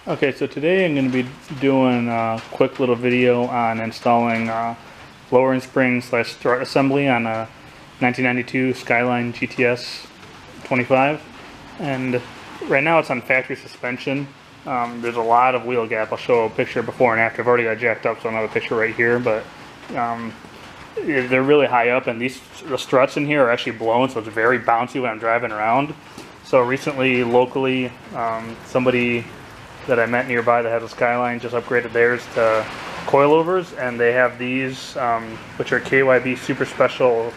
Okay, so today I'm going to be doing a quick little video on installing lowering spring / strut assembly on a 1992 Skyline GTS25. And right now it's on factory suspension. There's a lot of wheel gap. I'll show a picture before and after. I've already got jacked up, so I don't have a picture right here, but they're really high up, and the struts in here are actually blown, so it's very bouncy when I'm driving around. So recently, locally, somebody that I met nearby that has a Skyline just upgraded theirs to coilovers, and they have these, which are KYB super special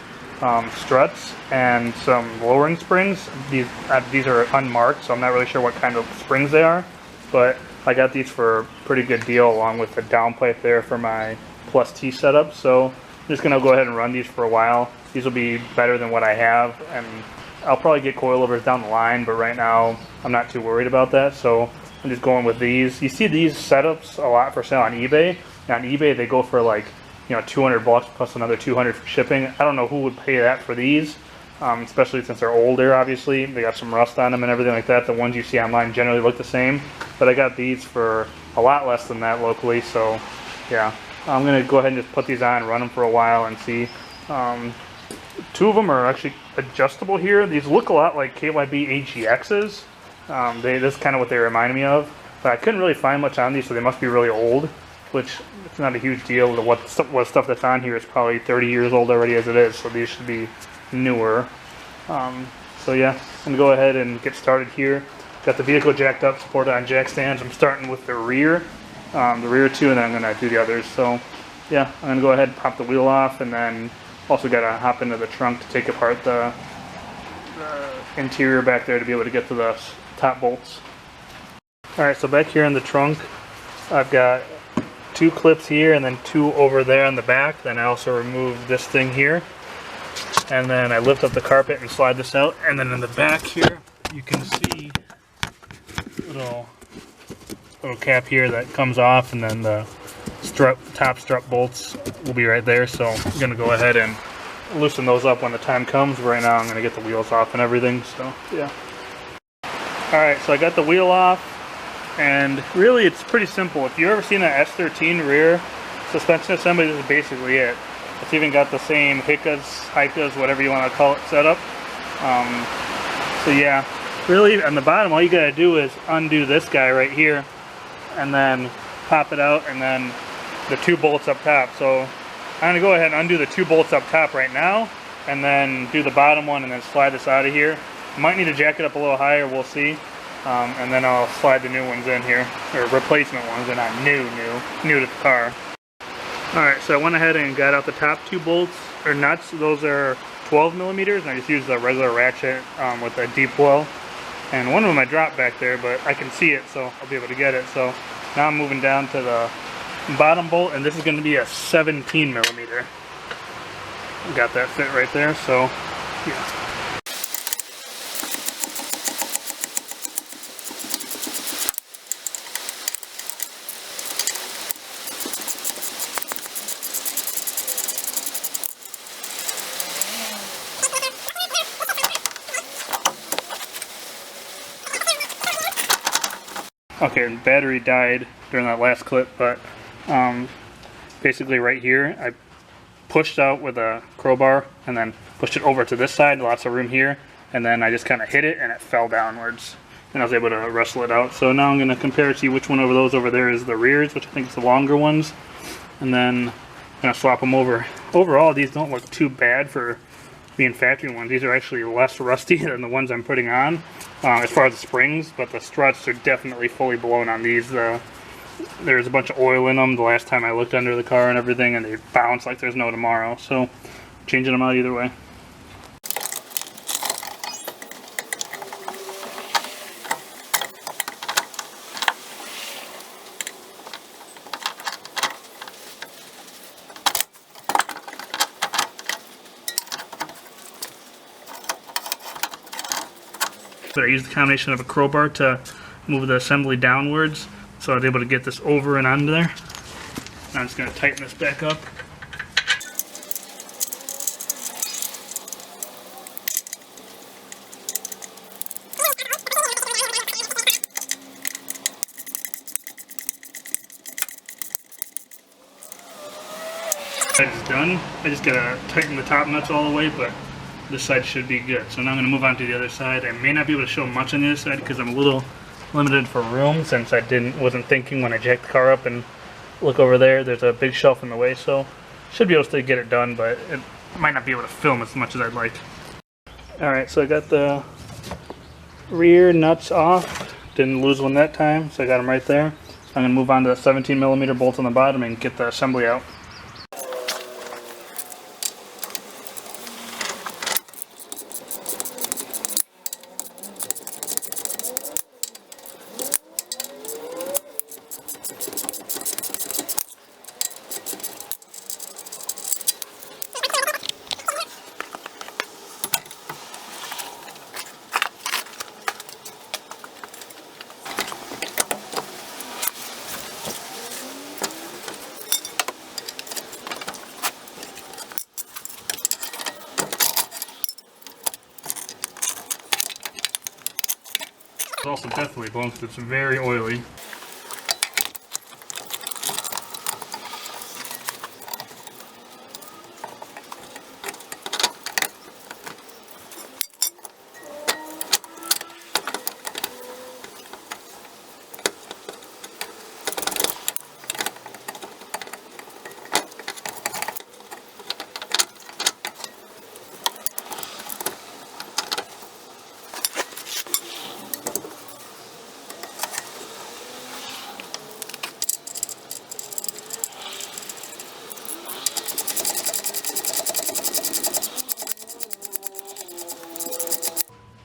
struts and some lowering springs. These are unmarked, so I'm not really sure what kind of springs they are, but I got these for a pretty good deal along with the downpipe there for my plus T setup. So I'm just gonna go ahead and run these for a while. These will be better than what I have, and I'll probably get coilovers down the line, but right now I'm not too worried about that, so I'm just going with these. You see these setups a lot for sale on eBay. Now on eBay they go for like, you know, 200 bucks plus another 200 for shipping. I don't know who would pay that for these, especially since they're older, obviously. They got some rust on them and everything like that. The ones you see online generally look the same, but I got these for a lot less than that locally, so yeah. I'm gonna go ahead and just put these on, run them for a while and see. Two of them are actually adjustable here. These look a lot like KYB AGXs. This is kind of what they remind me of, but I couldn't really find much on these, so they must be really old, which it's not a huge deal. What stuff that's on here is probably 30 years old already as it is, so these should be newer. So yeah, I'm going to go ahead and get started here. Got the vehicle jacked up, supported on jack stands. I'm starting with the rear two, and then I'm going to do the others. So yeah, I'm going to go ahead and pop the wheel off, and then also got to hop into the trunk to take apart the interior back there to be able to get to the top bolts. Alright, so back here in the trunk I've got two clips here and then two over there on the back. Then I also remove this thing here, and then I lift up the carpet and slide this out, and then in the back here you can see little cap here that comes off, and then the top strut bolts will be right there. So I'm going to go ahead and loosen those up when the time comes. Right now I'm going to get the wheels off and everything, so yeah. Alright, so I got the wheel off, and really it's pretty simple. If you've ever seen an S13 rear suspension assembly, this is basically it. It's even got the same Hikas, whatever you want to call it, setup. So yeah, really on the bottom all you gotta do is undo this guy right here, and then pop it out, and then the two bolts up top. So I'm gonna go ahead and undo the two bolts up top right now, and then do the bottom one, and then slide this out of here. Might need to jack it up a little higher, we'll see. And then I'll slide the new ones in here, or replacement ones. They're not new to the car. Alright, so I went ahead and got out the top two bolts, or nuts. Those are 12 millimeters, and I just used the regular ratchet with a deep well. And one of them I dropped back there, but I can see it, so I'll be able to get it. So now I'm moving down to the bottom bolt, and this is going to be a 17 millimeter. Got that fit right there, so yeah. Okay, the battery died during that last clip, but basically right here I pushed out with a crowbar and then pushed it over to this side, lots of room here, and then I just kind of hit it and it fell downwards, and I was able to wrestle it out. So now I'm going to compare to see which one of those over there is the rears, which I think is the longer ones, and then I'm going to swap them over. Overall, these don't look too bad for being factory ones. These are actually less rusty than the ones I'm putting on as far as the springs, but the struts are definitely fully blown on these. There's a bunch of oil in them the last time I looked under the car and everything, and they bounce like there's no tomorrow. So changing them out either way. But I used the combination of a crowbar to move the assembly downwards, so I was able to get this over and under there. Now I'm just going to tighten this back up. It's done. I just gotta tighten the top nuts all the way, but this side should be good. So now I'm gonna move on to the other side. I may not be able to show much on the other side because I'm a little limited for room, since I wasn't thinking when I jacked the car up and look over there. There's a big shelf in the way, so should be able to get it done, but it might not be able to film as much as I'd like. Alright, so I got the rear nuts off. Didn't lose one that time, so I got them right there. I'm going to move on to the 17mm bolts on the bottom and get the assembly out. It's also definitely blown because it's very oily.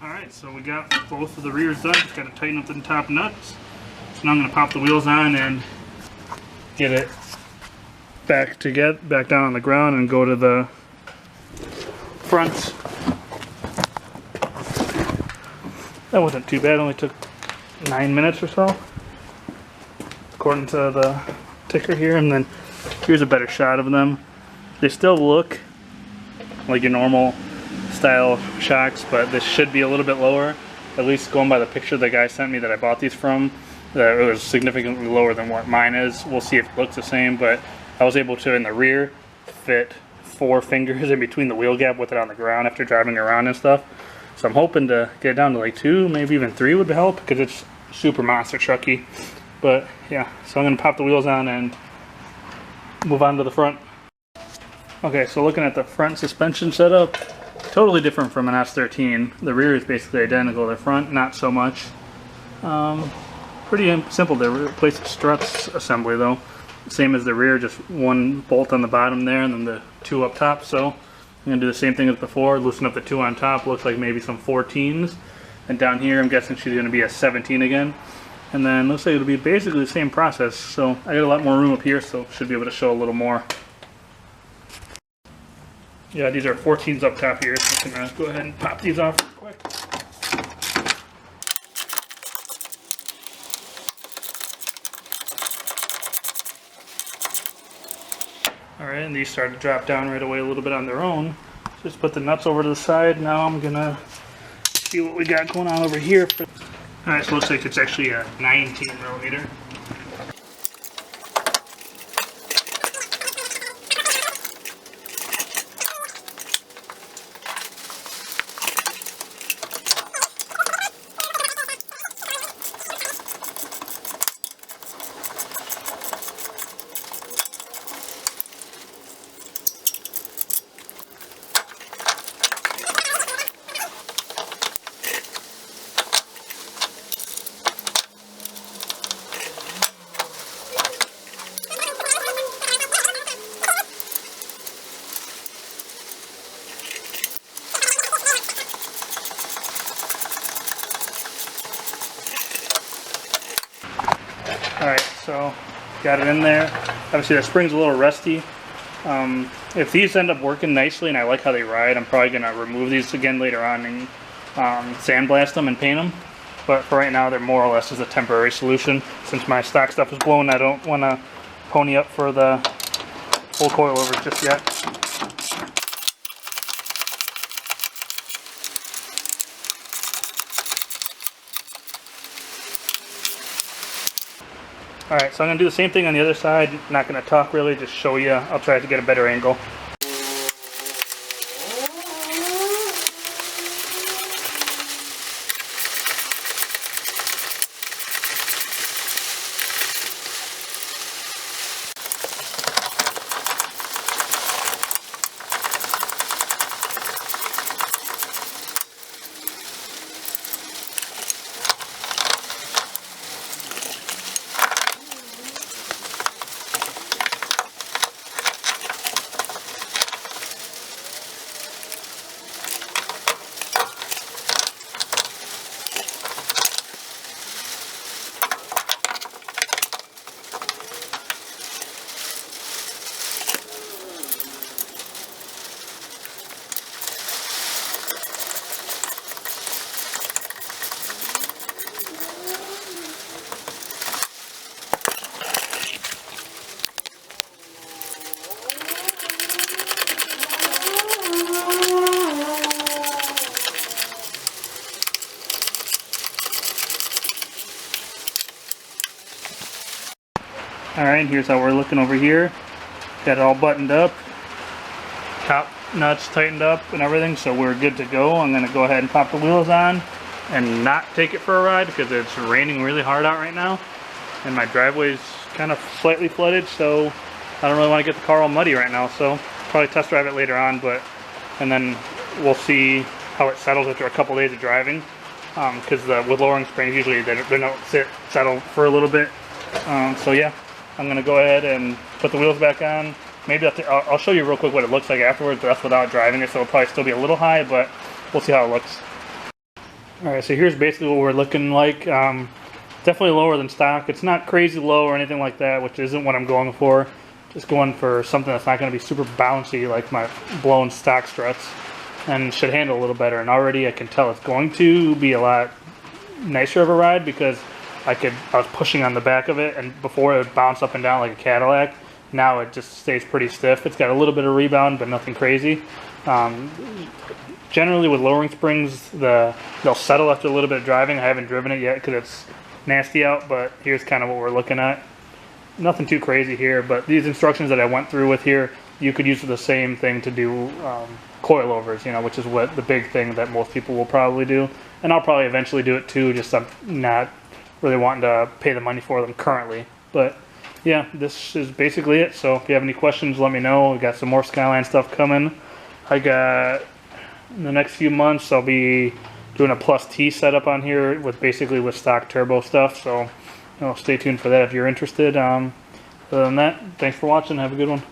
Alright, so we got both of the rears done. Just got to tighten up the top nuts. So now I'm going to pop the wheels on and get it back down on the ground and go to the front. That wasn't too bad. It only took 9 minutes or so, according to the ticker here. And then here's a better shot of them. They still look like your normal style shocks, but this should be a little bit lower. At least going by the picture the guy sent me that I bought these from, that it was significantly lower than what mine is. We'll see if it looks the same, but I was able to, in the rear, fit 4 fingers in between the wheel gap with it on the ground after driving around and stuff. So I'm hoping to get it down to like 2, maybe even 3 would help, because it's super monster trucky. But yeah, so I'm going to pop the wheels on and move on to the front. Okay, so looking at the front suspension setup, totally different from an S13. The rear is basically identical. The front, not so much. Pretty simple. They replaced the Struts assembly though. Same as the rear, just 1 bolt on the bottom there and then the 2 up top. So I'm going to do the same thing as before. Loosen up the 2 on top. Looks like maybe some 14s. And down here I'm guessing she's going to be a 17 again. And then looks like it'll be basically the same process. So I got a lot more room up here, so should be able to show a little more. Yeah, these are 14s up top here, so I'm going to go ahead and pop these off real quick. Alright, and these start to drop down right away a little bit on their own. Just put the nuts over to the side. Now I'm going to see what we got going on over here. Alright, so it looks like it's actually a 19mm. Alright, so got it in there. Obviously the spring's a little rusty. If these end up working nicely and I like how they ride, I'm probably going to remove these again later on and sandblast them and paint them. But for right now they're more or less as a temporary solution. Since my stock stuff is blown, I don't want to pony up for the full coilovers just yet. Alright, so I'm going to do the same thing on the other side. Not going to talk really, just show you. I'll try to get a better angle. Alright, here's how we're looking over here. Got it all buttoned up. Top nuts tightened up and everything, so we're good to go. I'm going to go ahead and pop the wheels on and not take it for a ride because it's raining really hard out right now. And my driveway's kind of slightly flooded, so I don't really want to get the car all muddy right now. So probably test drive it later on, and then we'll see how it settles after a couple days of driving. Because with lowering springs, usually they don't settle for a little bit. So yeah. I'm going to go ahead and put the wheels back on. Maybe I'll show you real quick what it looks like afterwards, but that's without driving it, so it'll probably still be a little high, but we'll see how it looks. Alright, so here's basically what we're looking like. Definitely lower than stock. It's not crazy low or anything like that, which isn't what I'm going for. Just going for something that's not going to be super bouncy like my blown stock struts, and should handle a little better. And already I can tell it's going to be a lot nicer of a ride because I was pushing on the back of it, and before it would bounce up and down like a Cadillac. Now it just stays pretty stiff. It's got a little bit of rebound, but nothing crazy. Generally with lowering springs, they'll settle after a little bit of driving. I haven't driven it yet because it's nasty out, but here's kind of what we're looking at. Nothing too crazy here, but these instructions that I went through with here, you could use the same thing to do coilovers, you know, which is what the big thing that most people will probably do. And I'll probably eventually do it too, just I'm not really wanting to pay the money for them currently. But yeah, this is basically it. So if you have any questions, let me know. We got some more Skyline stuff coming. I got, in the next few months, I'll be doing a plus T setup on here with stock turbo stuff. So stay tuned for that if you're interested. Other than that, thanks for watching. Have a good one.